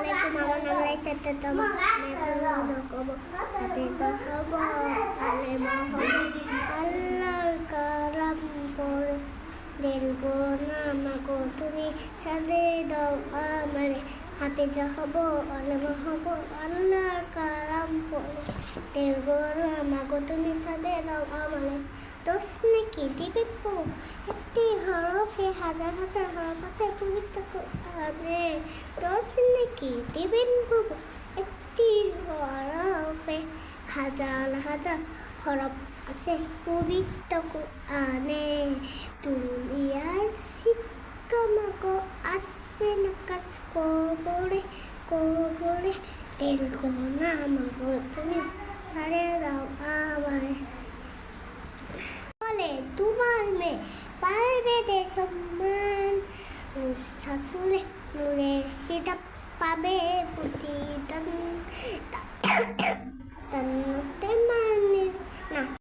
আলাইকুম, আমার নাম রাইসা তেতম। আমি এখন করব হাফেজ হব, আলেমা হব, আল্লাহর কালাম পড়ে দিল গো নামাগো তুমি সাদে দাও আমারে। হাফেজ হব, আলেমা হব, আল্লাহর কালাম পড়ে দিল গো নামাগো তুমি সাদে দাও আমারে। দোষ নাকি দিবে একটি হরফে হাজার হাজার হরফ আছে পবিত্র কোরআনে। দোষ নাকি দিবেন একটি হরফে হাজার হাজার হরফ আছে পবিত্র কোরআনে। দুনিয়ার শিক্ষামাগো আসবে না কাজ কবরে কবরে তেল কোনা মাগো তুমি ছাড়ে দাও আমায়। বলে তোমার মেয়ে পারবে দে সম্মান, শাশুড়ে নূরের হিসাব পাবে প্রতিদান।